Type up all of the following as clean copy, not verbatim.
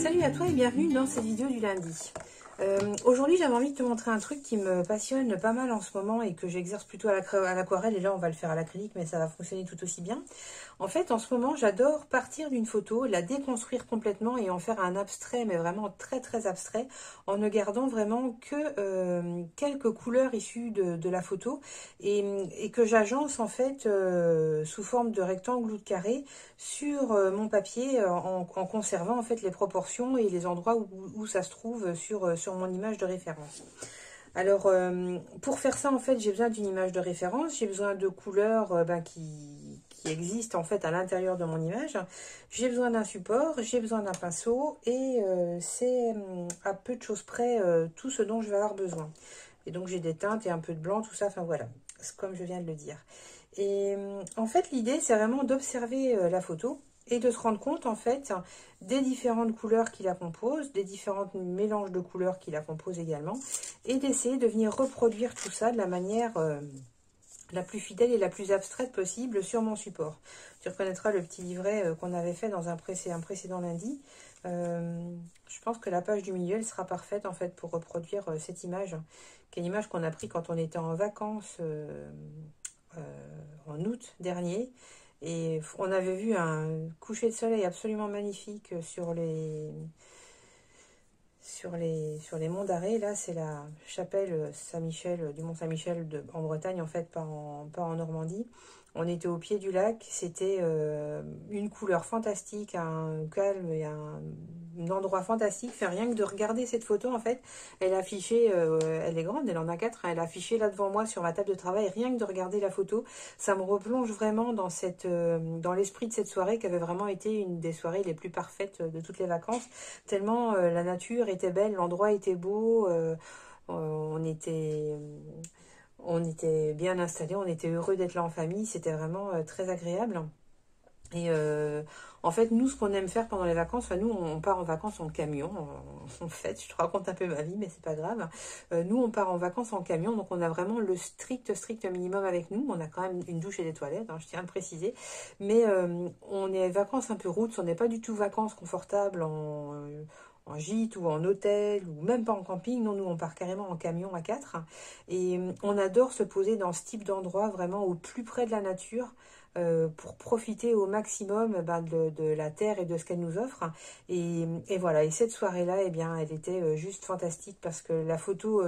Salut à toi et bienvenue dans cette vidéo du lundi. Aujourd'hui j'avais envie de te montrer un truc qui me passionne pas mal en ce moment et que j'exerce plutôt à l'aquarelle, et là on va le faire à l'acrylique mais ça va fonctionner tout aussi bien. En fait en ce moment j'adore partir d'une photo, la déconstruire complètement et en faire un abstrait, mais vraiment très très abstrait, en ne gardant vraiment que quelques couleurs issues de la photo et que j'agence en fait sous forme de rectangle ou de carré sur mon papier en conservant en fait les proportions et les endroits où ça se trouve sur mon image de référence. Alors pour faire ça en fait j'ai besoin d'une image de référence, j'ai besoin de couleurs qui existent en fait à l'intérieur de mon image, j'ai besoin d'un support, j'ai besoin d'un pinceau et c'est à peu de choses près tout ce dont je vais avoir besoin. Et donc j'ai des teintes et un peu de blanc, tout ça, enfin voilà, comme je viens de le dire. Et en fait l'idée c'est vraiment d'observer la photo et de se rendre compte en fait des différentes couleurs qui la composent, des différents mélanges de couleurs qui la composent également, et d'essayer de venir reproduire tout ça de la manière la plus fidèle et la plus abstraite possible sur mon support. Tu reconnaîtras le petit livret qu'on avait fait dans un précédent lundi. Je pense que la page du milieu elle sera parfaite en fait pour reproduire cette image, qui est une image qu'on a prise quand on était en vacances en août dernier. Et on avait vu un coucher de soleil absolument magnifique sur les monts d'Arrée. Là, c'est la chapelle Saint-Michel, du Mont Saint-Michel en Bretagne, en fait, pas en Normandie. On était au pied du lac, c'était une couleur fantastique, un calme et un endroit fantastique. Enfin, rien que de regarder cette photo, en fait, elle affichait, elle est grande, elle en a 4, hein, elle affichait là devant moi sur ma table de travail. Rien que de regarder la photo, ça me replonge vraiment dans l'esprit de cette soirée qui avait vraiment été une des soirées les plus parfaites de toutes les vacances. Tellement la nature était belle, l'endroit était beau, on était bien installés, on était heureux d'être là en famille, c'était vraiment très agréable. Et en fait, nous, ce qu'on aime faire pendant les vacances, enfin nous, on part en vacances en camion, en fait, je te raconte un peu ma vie, mais c'est pas grave. Nous, on part en vacances en camion, donc on a vraiment le strict minimum avec nous. On a quand même une douche et des toilettes, hein, je tiens à le préciser. Mais on est vacances un peu routes, on n'est pas du tout vacances confortables en gîte ou en hôtel ou même pas en camping. Non, nous on part carrément en camion à 4 et on adore se poser dans ce type d'endroit vraiment au plus près de la nature pour profiter au maximum de la terre et de ce qu'elle nous offre. Et voilà, et cette soirée-là, eh bien, elle était juste fantastique parce que la photo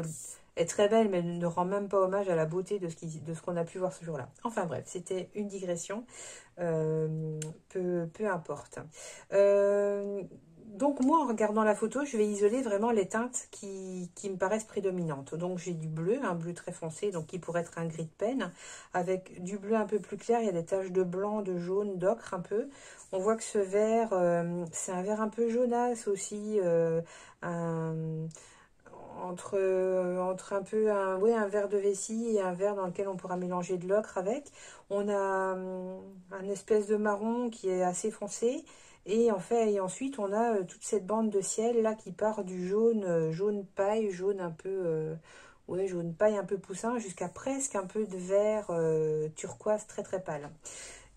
est très belle, mais elle ne rend même pas hommage à la beauté de ce qu'on a pu voir ce jour-là. Enfin bref, c'était une digression, peu importe. Donc moi, en regardant la photo, je vais isoler vraiment les teintes qui me paraissent prédominantes. Donc j'ai du bleu, un bleu très foncé, donc qui pourrait être un gris de peine, avec du bleu un peu plus clair, il y a des taches de blanc, de jaune, d'ocre un peu. On voit que ce vert, c'est un vert un peu jaunasse aussi, entre un peu un vert de vessie et un vert dans lequel on pourra mélanger de l'ocre avec. On a un espèce de marron qui est assez foncé. Et ensuite, on a toute cette bande de ciel là qui part du jaune paille, jaune un peu, jaune paille un peu poussin, jusqu'à presque un peu de vert turquoise très très pâle.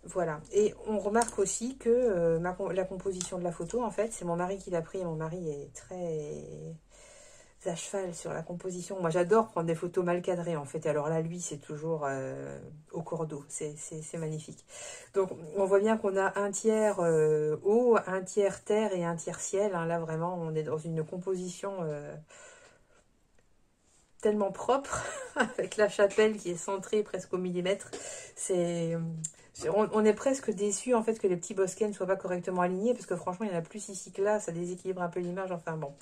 Voilà. Et on remarque aussi que la composition de la photo, en fait, c'est mon mari qui l'a pris. Et mon mari est très à cheval sur la composition. Moi, j'adore prendre des photos mal cadrées, en fait. Alors là, lui, c'est toujours au cordeau. C'est magnifique. Donc, on voit bien qu'on a un tiers eau, un tiers terre et un tiers ciel. Hein. Là, vraiment, on est dans une composition tellement propre, avec la chapelle qui est centrée presque au millimètre. On est presque déçu en fait que les petits bosquets ne soient pas correctement alignés, parce que franchement il y en a plus ici que là, ça déséquilibre un peu l'image. Enfin bon,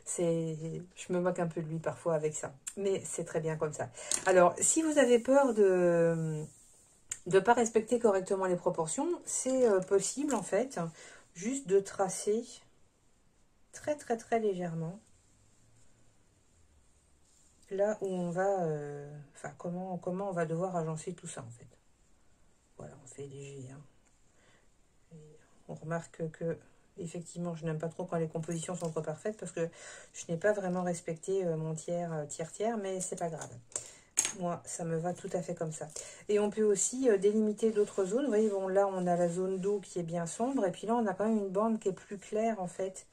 je me moque un peu de lui parfois avec ça, mais c'est très bien comme ça. Alors si vous avez peur de ne pas respecter correctement les proportions, c'est possible en fait juste de tracer très très très légèrement là où on va, comment on va devoir agencer tout ça en fait. Voilà, on fait léger. Hein. On remarque que, effectivement, je n'aime pas trop quand les compositions sont trop parfaites parce que je n'ai pas vraiment respecté mon tiers, mais c'est pas grave. Moi, ça me va tout à fait comme ça. Et on peut aussi délimiter d'autres zones. Vous voyez, bon, là, on a la zone d'eau qui est bien sombre. Et puis là, on a quand même une bande qui est plus claire, en fait,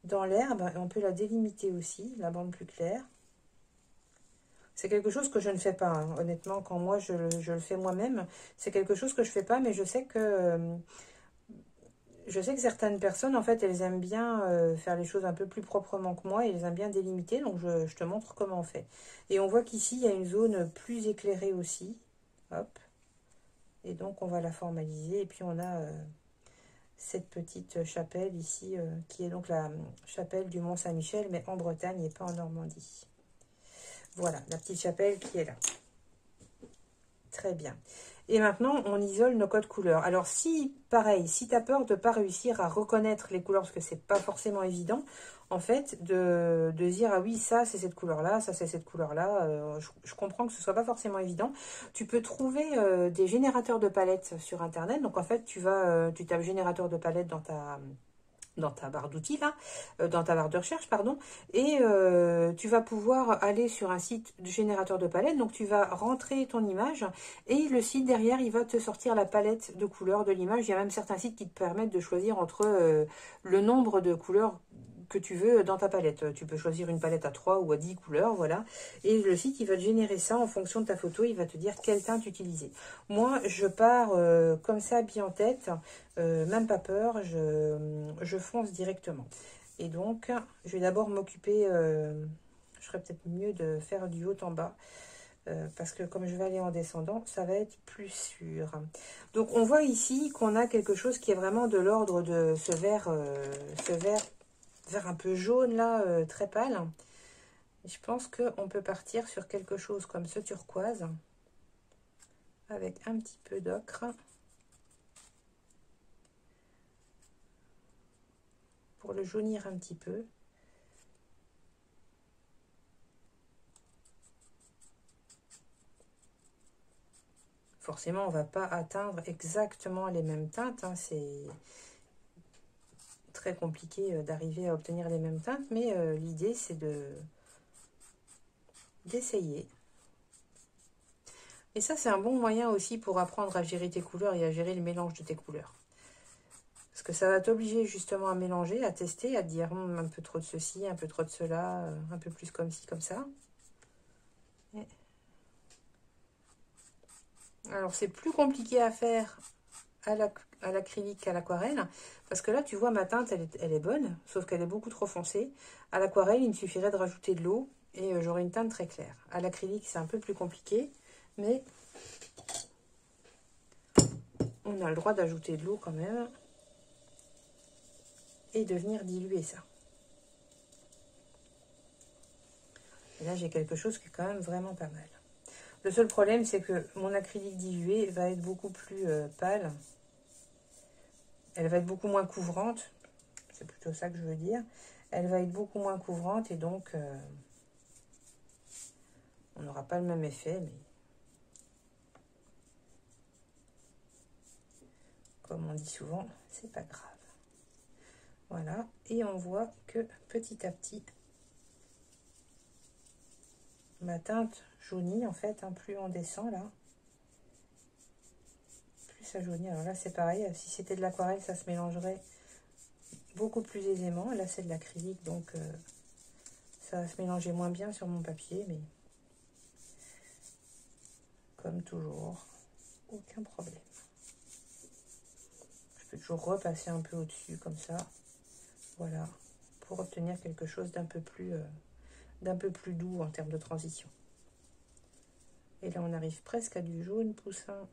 dans l'herbe. Et on peut la délimiter aussi, la bande plus claire. C'est quelque chose que je ne fais pas, hein. Honnêtement, quand moi je le fais moi-même, c'est quelque chose que je fais pas, mais je sais que certaines personnes, en fait, elles aiment bien faire les choses un peu plus proprement que moi et elles aiment bien délimiter, donc je te montre comment on fait. Et on voit qu'ici, il y a une zone plus éclairée aussi. Hop. Et donc, on va la formaliser. Et puis, on a cette petite chapelle ici, qui est donc la chapelle du Mont-Saint-Michel, mais en Bretagne et pas en Normandie. Voilà, la petite chapelle qui est là. Très bien. Et maintenant, on isole nos codes couleurs. Alors, si, pareil, si tu as peur de ne pas réussir à reconnaître les couleurs, parce que c'est pas forcément évident, en fait, de dire, ah oui, ça, c'est cette couleur-là, ça, c'est cette couleur-là. Je comprends que ce soit pas forcément évident. Tu peux trouver des générateurs de palettes sur Internet. Donc, en fait, tu tapes générateur de palettes dans ta barre d'outils là, dans ta barre de recherche, pardon, et tu vas pouvoir aller sur un site de générateur de palettes, donc tu vas rentrer ton image, et le site derrière, il va te sortir la palette de couleurs de l'image. Il y a même certains sites qui te permettent de choisir entre le nombre de couleurs que tu veux dans ta palette. Tu peux choisir une palette à 3 ou à 10 couleurs, voilà. Et le site, il va te générer ça en fonction de ta photo. Il va te dire quelle teinte utiliser. Moi, je pars comme ça, bien en tête, même pas peur, je fonce directement. Et donc, je vais d'abord m'occuper, je ferais peut-être mieux de faire du haut en bas. Parce que comme je vais aller en descendant, ça va être plus sûr. Donc, on voit ici qu'on a quelque chose qui est vraiment de l'ordre de ce vert un peu jaune là, très pâle. Et je pense qu'on peut partir sur quelque chose comme ce turquoise avec un petit peu d'ocre pour le jaunir un petit peu. Forcément, on ne va pas atteindre exactement les mêmes teintes, hein. C'est très compliqué d'arriver à obtenir les mêmes teintes, mais l'idée c'est d'essayer. Et ça, c'est un bon moyen aussi pour apprendre à gérer tes couleurs et à gérer le mélange de tes couleurs. Parce que ça va t'obliger justement à mélanger, à tester, à te dire un peu trop de ceci, un peu trop de cela, un peu plus comme ci, comme ça. Et... alors, c'est plus compliqué à faire à l'acrylique qu'à l'aquarelle. Parce que là, tu vois, ma teinte, elle est bonne, sauf qu'elle est beaucoup trop foncée. À l'aquarelle, il me suffirait de rajouter de l'eau et j'aurai une teinte très claire. À l'acrylique, c'est un peu plus compliqué, mais on a le droit d'ajouter de l'eau quand même et de venir diluer ça. Et là, j'ai quelque chose qui est quand même vraiment pas mal. Le seul problème, c'est que mon acrylique dilué va être beaucoup plus pâle. Elle va être beaucoup moins couvrante. C'est plutôt ça que je veux dire. Elle va être beaucoup moins couvrante et donc on n'aura pas le même effet. Mais comme on dit souvent, c'est pas grave. Voilà. Et on voit que petit à petit, ma teinte jaunit en fait, hein, plus on descend là, plus ça jaunit. Alors là c'est pareil, si c'était de l'aquarelle ça se mélangerait beaucoup plus aisément. Là c'est de l'acrylique, donc ça va se mélanger moins bien sur mon papier, mais comme toujours, aucun problème. Je peux toujours repasser un peu au-dessus comme ça, voilà, pour obtenir quelque chose d'un peu plus doux en termes de transition. Et là on arrive presque à du jaune poussin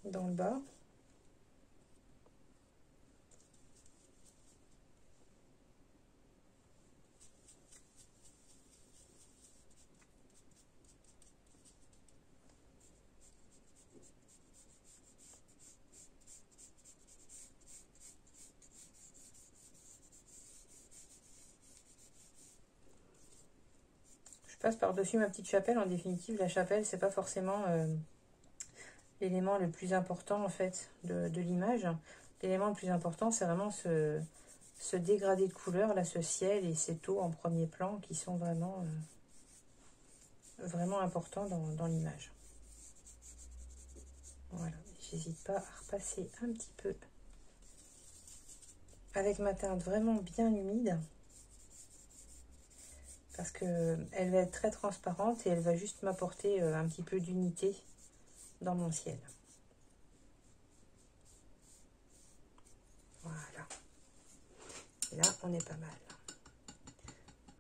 dans le bas. Je passe par-dessus ma petite chapelle. En définitive, la chapelle, c'est pas forcément l'élément le plus important en fait de l'image. L'élément le plus important, c'est vraiment ce dégradé de couleur, là, ce ciel et cette eau en premier plan qui sont vraiment, vraiment importants dans l'image. Voilà, j'hésite pas à repasser un petit peu avec ma teinte vraiment bien humide. Parce qu'elle va être très transparente et elle va juste m'apporter un petit peu d'unité dans mon ciel. Voilà. Et là, on est pas mal.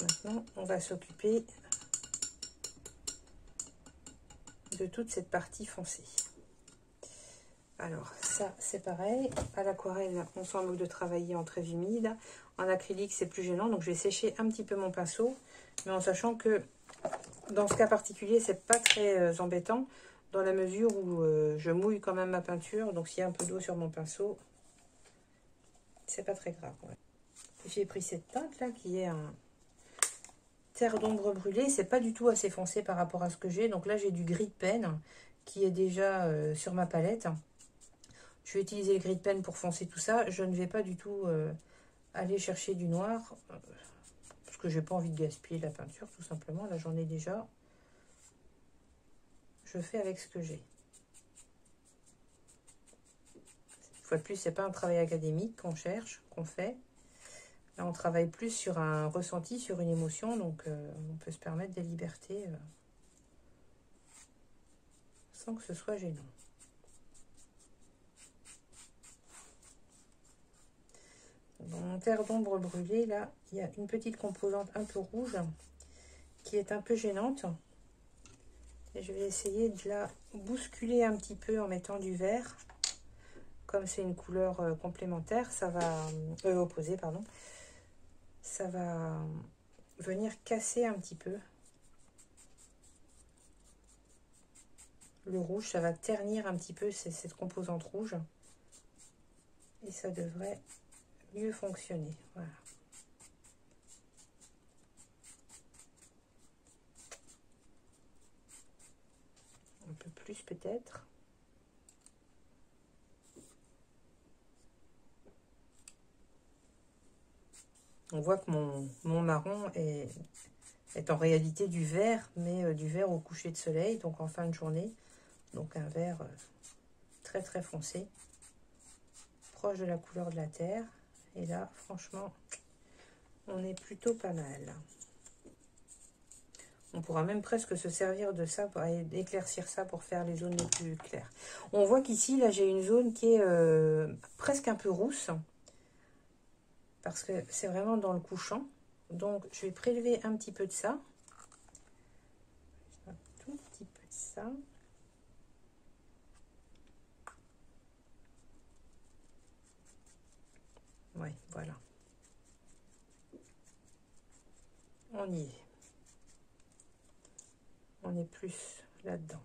Maintenant, on va s'occuper de toute cette partie foncée. Alors, ça, c'est pareil. À l'aquarelle, on s'en moque de travailler en très humide. En acrylique, c'est plus gênant. Donc, je vais sécher un petit peu mon pinceau. Mais en sachant que, dans ce cas particulier, c'est pas très embêtant. Dans la mesure où je mouille quand même ma peinture. Donc, s'il y a un peu d'eau sur mon pinceau, c'est pas très grave. Ouais. J'ai pris cette teinte-là, qui est un terre d'ombre brûlée. C'est pas du tout assez foncé par rapport à ce que j'ai. Donc là, j'ai du gris de peine qui est déjà sur ma palette. Je vais utiliser le gris de pen pour foncer tout ça. Je ne vais pas du tout aller chercher du noir. Parce que j'ai pas envie de gaspiller la peinture, tout simplement. Là, j'en ai déjà. Je fais avec ce que j'ai. Une fois de plus, c'est pas un travail académique qu'on cherche, qu'on fait. Là, on travaille plus sur un ressenti, sur une émotion. Donc, on peut se permettre des libertés sans que ce soit gênant. Dans mon terre d'ombre brûlée, là, il y a une petite composante un peu rouge qui est un peu gênante. Et je vais essayer de la bousculer un petit peu en mettant du vert. Comme c'est une couleur complémentaire, ça va... opposée, pardon. Ça va venir casser un petit peu le rouge. Ça va ternir un petit peu cette composante rouge. Et ça devrait mieux fonctionner. Voilà. Un peu plus peut-être. On voit que mon marron est en réalité du vert, mais du vert au coucher de soleil, donc en fin de journée. Donc un vert très très foncé, proche de la couleur de la terre. Et là, franchement, on est plutôt pas mal. On pourra même presque se servir de ça pour éclaircir ça pour faire les zones les plus claires. On voit qu'ici, là, j'ai une zone qui est presque un peu rousse. Parce que c'est vraiment dans le couchant. Donc, je vais prélever un petit peu de ça. Un tout petit peu de ça. Ouais, voilà. On y est. On est plus là-dedans.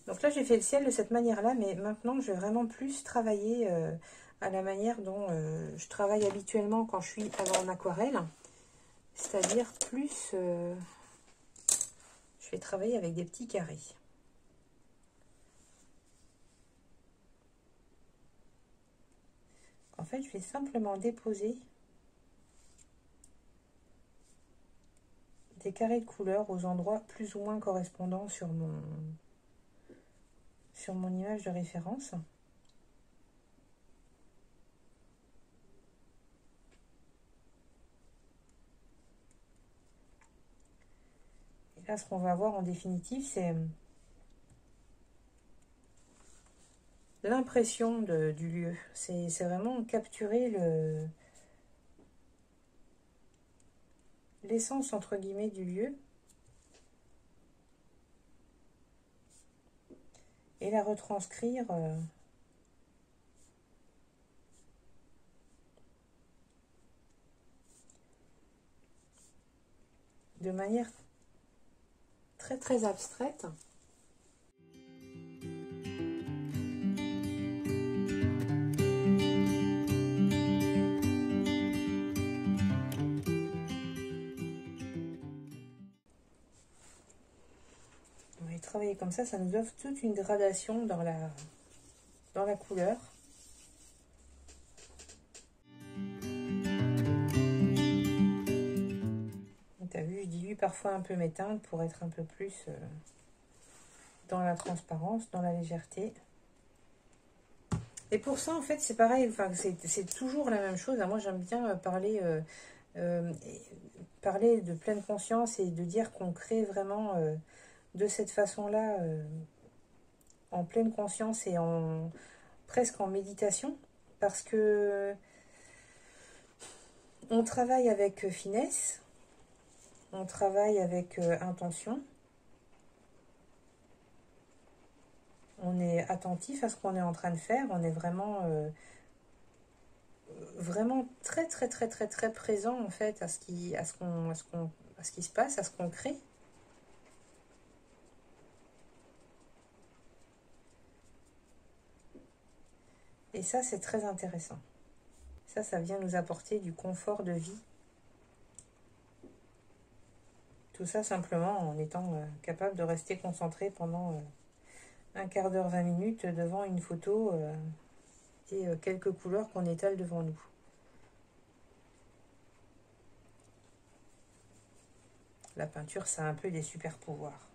Donc là, j'ai fait le ciel de cette manière-là, mais maintenant, je vais vraiment plus travailler à la manière dont je travaille habituellement quand je suis en aquarelle. C'est-à-dire plus... je vais travailler avec des petits carrés. En fait, je vais simplement déposer des carrés de couleurs aux endroits plus ou moins correspondants sur mon image de référence. Et là, ce qu'on va voir en définitive, c'est l'impression du lieu. C'est vraiment capturer l'essence, entre guillemets, du lieu. Et la retranscrire de manière très très abstraite. On va y travailler comme ça nous offre toute une gradation dans la couleur. Tu as vu, je dilue parfois un peu mes teintes pour être un peu plus dans la transparence, dans la légèreté. Et pour ça, en fait, c'est pareil, enfin, c'est toujours la même chose. Moi, j'aime bien parler de pleine conscience et de dire qu'on crée vraiment de cette façon-là, en pleine conscience et presque en méditation, parce que on travaille avec finesse, on travaille avec intention, on est attentif à ce qu'on est en train de faire, on est vraiment vraiment très très très très très présent en fait à ce qui se passe, à ce qu'on crée. Et ça, c'est très intéressant. Ça vient nous apporter du confort de vie. Tout ça simplement en étant capable de rester concentré pendant un quart d'heure, 20 minutes devant une photo et quelques couleurs qu'on étale devant nous. La peinture, ça a un peu des super pouvoirs.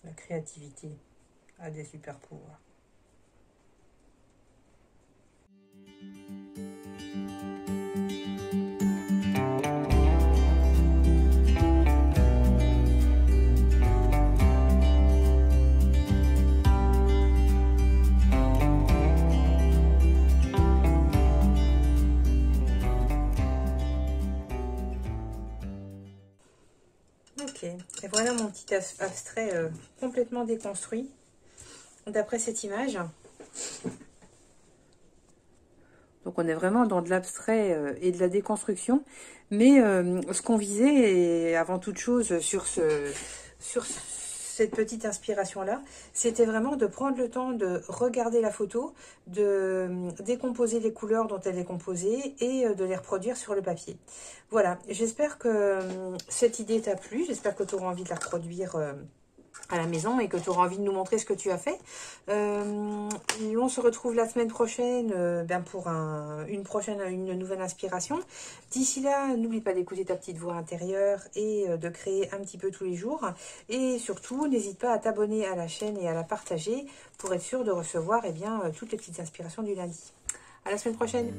La créativité a des super pouvoirs. Ok, et voilà mon petit abstrait complètement déconstruit d'après cette image. Donc on est vraiment dans de l'abstrait et de la déconstruction, mais ce qu'on visait, et avant toute chose sur cette petite inspiration-là, c'était vraiment de prendre le temps de regarder la photo, de décomposer les couleurs dont elle est composée et de les reproduire sur le papier. Voilà, j'espère que cette idée t'a plu, j'espère que tu auras envie de la reproduire à la maison et que tu auras envie de nous montrer ce que tu as fait. On se retrouve la semaine prochaine pour une nouvelle inspiration. D'ici là, n'oublie pas d'écouter ta petite voix intérieure et de créer un petit peu tous les jours. Et surtout, n'hésite pas à t'abonner à la chaîne et à la partager pour être sûr de recevoir toutes les petites inspirations du lundi. À la semaine prochaine.